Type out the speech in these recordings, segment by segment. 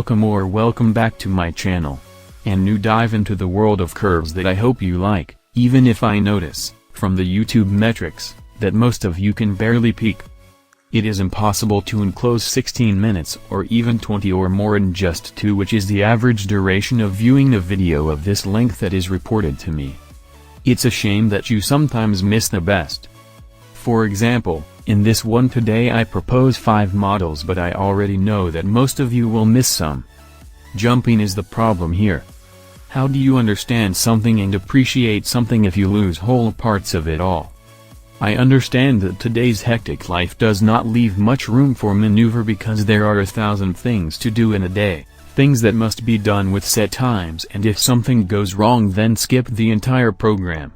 welcome back to my channel. And new dive into the world of curves that I hope you like, even if I notice, from the YouTube metrics, that most of you can barely peek. It is impossible to enclose 16 minutes or even 20 or more in just 2, which is the average duration of viewing a video of this length that is reported to me. It's a shame that you sometimes miss the best. For example, in this one today I propose 5 models, but I already know that most of you will miss some. Jumping is the problem here. How do you understand something and appreciate something if you lose whole parts of it all? I understand that today's hectic life does not leave much room for maneuver because there are 1,000 things to do in a day, things that must be done with set times, and if something goes wrong then skip the entire program.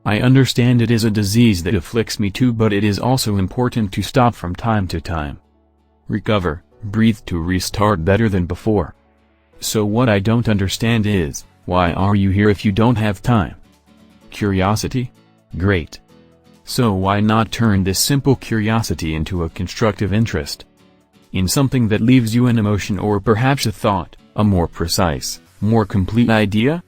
I understand it is a disease that afflicts me too, but it is also important to stop from time to time. Recover, breathe to restart better than before. So what I don't understand is, why are you here if you don't have time? Curiosity? Great. So why not turn this simple curiosity into a constructive interest? In something that leaves you an emotion or perhaps a thought, a more precise, more complete idea?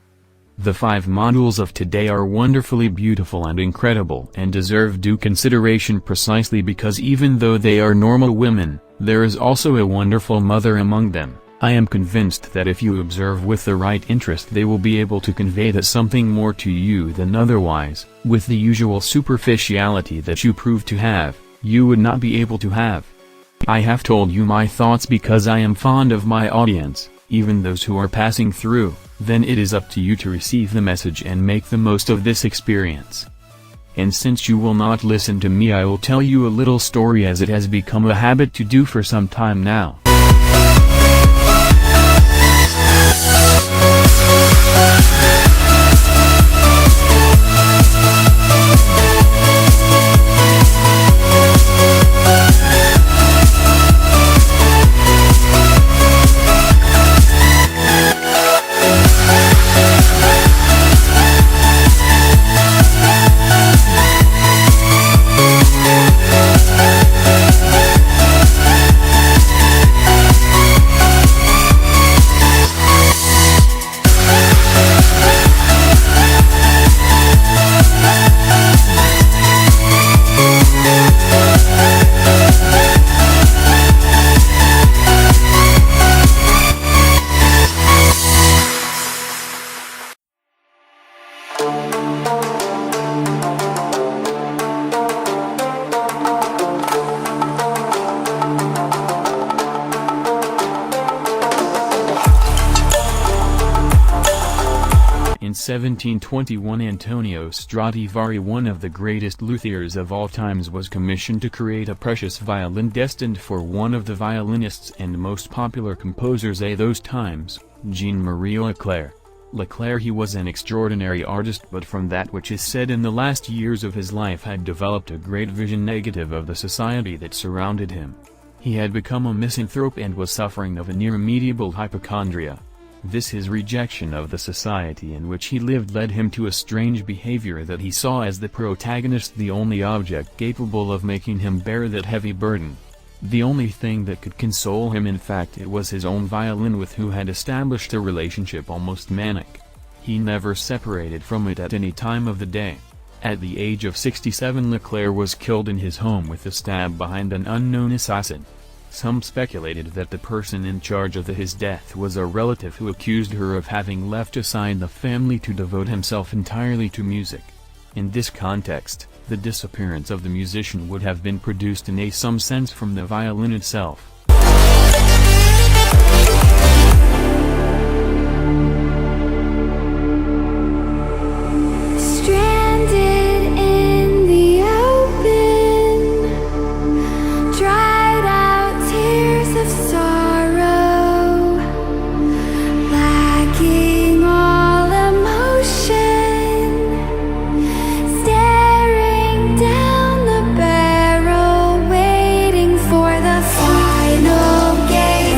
The 5 modules of today are wonderfully beautiful and incredible and deserve due consideration precisely because even though they are normal women, there is also a wonderful mother among them. I am convinced that if you observe with the right interest they will be able to convey that something more to you than otherwise, with the usual superficiality that you prove to have, you would not be able to have. I have told you my thoughts because I am fond of my audience, even those who are passing through, then it is up to you to receive the message and make the most of this experience. And since you will not listen to me, I will tell you a little story as it has become a habit to do for some time now. In 1721 Antonio Stradivari, one of the greatest luthiers of all times, was commissioned to create a precious violin destined for one of the violinists and most popular composers of those times, Jean-Marie Leclair. Leclair, he was an extraordinary artist, but from that which is said in the last years of his life had developed a great vision negative of the society that surrounded him. He had become a misanthrope and was suffering of an irremediable hypochondria. This his rejection of the society in which he lived led him to a strange behavior that he saw as the protagonist the only object capable of making him bear that heavy burden. The only thing that could console him, in fact, it was his own violin, with who had established a relationship almost manic. He never separated from it at any time of the day. At the age of 67 Leclair was killed in his home with a stab behind an unknown assassin. Some speculated that the person in charge of his death was a relative who accused her of having left aside the family to devote himself entirely to music. In this context, the disappearance of the musician would have been produced in some sense from the violin itself. Down the barrel, waiting for the final gate.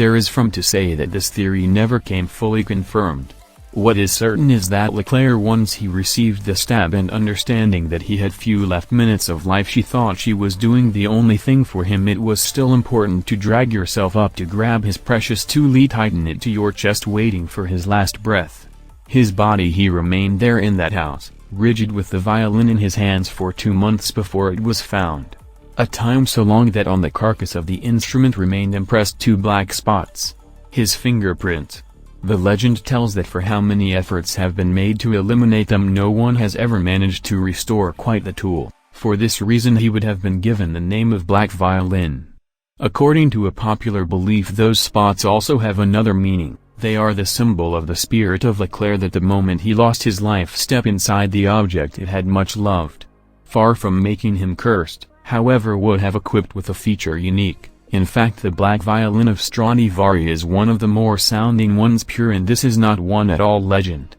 there is from to say that this theory never came fully confirmed. What is certain is that Leclerc, once he received the stab and understanding that he had few left minutes of life, she thought she was doing the only thing for him. It was still important to drag yourself up to grab his precious tool, tighten it to your chest, waiting for his last breath. His body, he remained there in that house, rigid with the violin in his hands for 2 months before it was found. A time so long that on the carcass of the instrument remained impressed 2 black spots. His fingerprints. The legend tells that for how many efforts have been made to eliminate them, no one has ever managed to restore quite the tool. For this reason he would have been given the name of Black Violin. According to a popular belief, those spots also have another meaning. They are the symbol of the spirit of Leclerc, that the moment he lost his life step inside the object it had much loved. Far from making him cursed, however, would have equipped with a feature unique. In fact, the Black Violin of Stradivari is one of the more sounding ones, pure, and this is not one at all legend.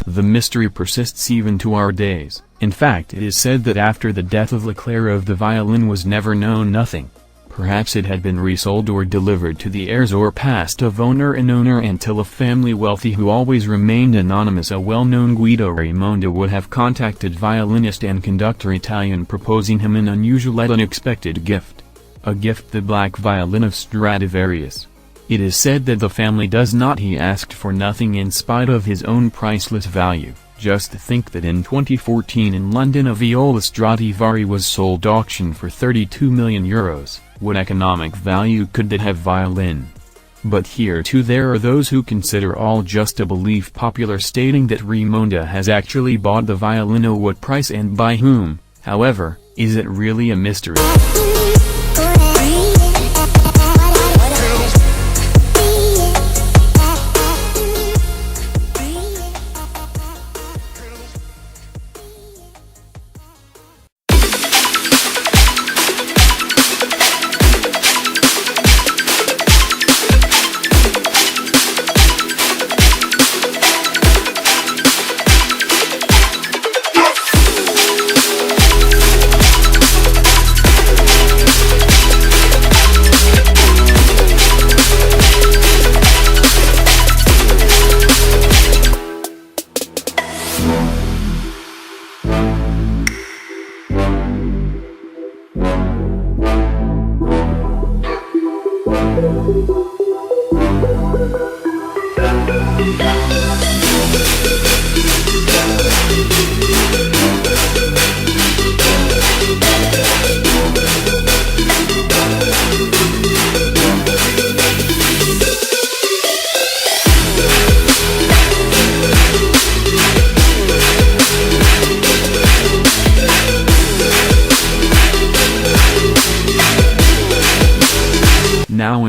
The mystery persists even to our days. In fact, it is said that after the death of Leclerc of the violin was never known nothing. Perhaps it had been resold or delivered to the heirs, or passed of owner in owner until a family wealthy who always remained anonymous, a well-known Guido Raimondo, would have contacted violinist and conductor Italian, proposing him an unusual and unexpected gift. A gift, the Black Violin of Stradivarius. It is said that the family does not. He asked for nothing in spite of his own priceless value. Just think that in 2014 in London a viola Stradivari was sold auction for €32 million. What economic value could that have, violin? But here too there are those who consider all just a belief, popular, stating that Raimondo has actually bought the violin. At what price and by whom, however, is it really a mystery.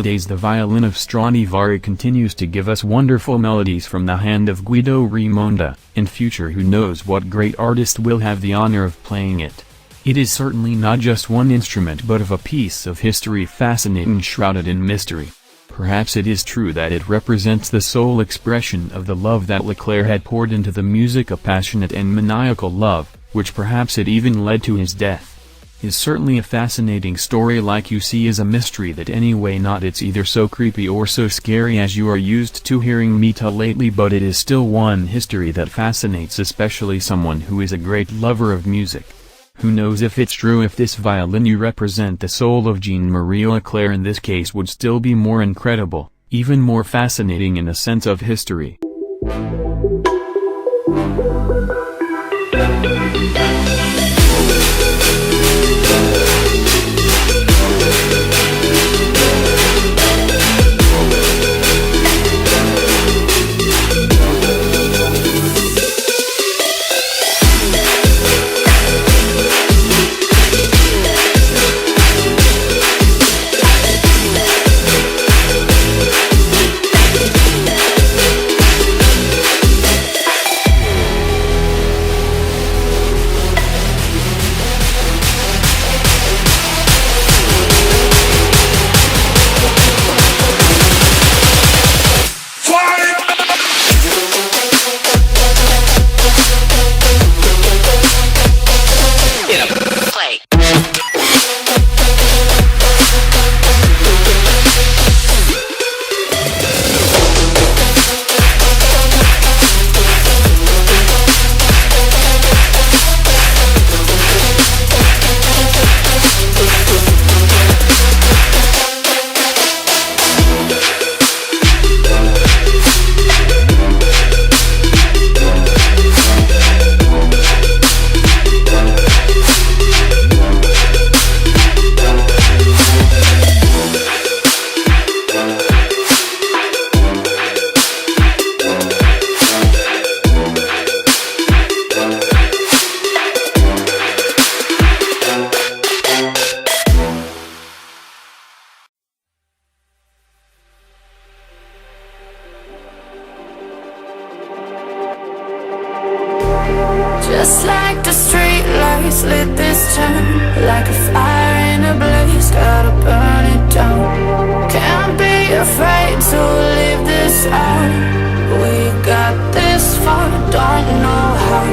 Nowadays the violin of Stradivari continues to give us wonderful melodies from the hand of Guido Raimonda. In future who knows what great artist will have the honor of playing it. It is certainly not just one instrument but of a piece of history fascinating, shrouded in mystery. Perhaps it is true that it represents the sole expression of the love that Leclerc had poured into the music, a passionate and maniacal love, which perhaps it even led to his death. Is certainly a fascinating story. Like you see, is a mystery that anyway not it's either so creepy or so scary as you are used to hearing me tell lately, but it is still one history that fascinates especially someone who is a great lover of music. Who knows if it's true, if this violin you represent the soul of Jean-Marie Leclerc in this case would still be more incredible, even more fascinating in a sense of history. Just like the street lights lit this town, like a fire in a blaze, gotta burn it down. Can't be afraid to leave this out. We got this far, don't know how.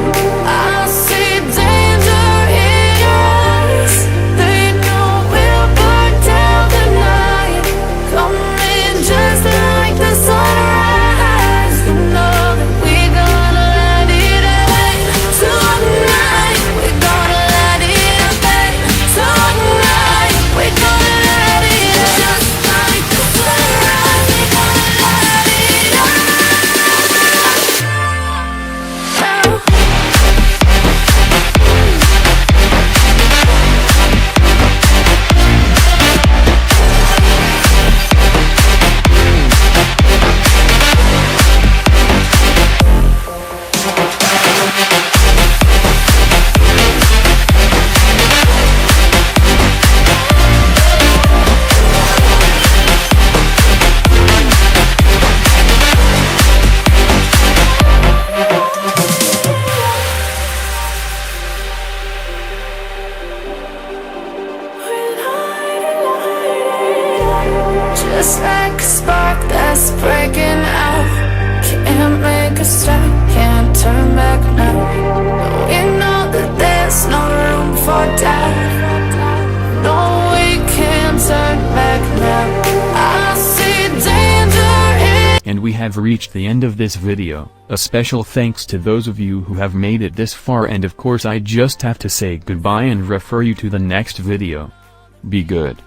I see danger in us. They know we'll burn down the night. Coming just like the sunrise. You know that we're gonna let it rain. Tonight we're gonna let it rain. Tonight we're gonna let it rain. Just like the sunrise, we're gonna let it rain. Just like a spark that's breaking out. Can't make a stop, can't turn back now. We know that there's no room for doubt. No, we can't turn back now. I see danger in. And we have reached the end of this video. A special thanks to those of you who have made it this far, and of course I just have to say goodbye and refer you to the next video. Be good.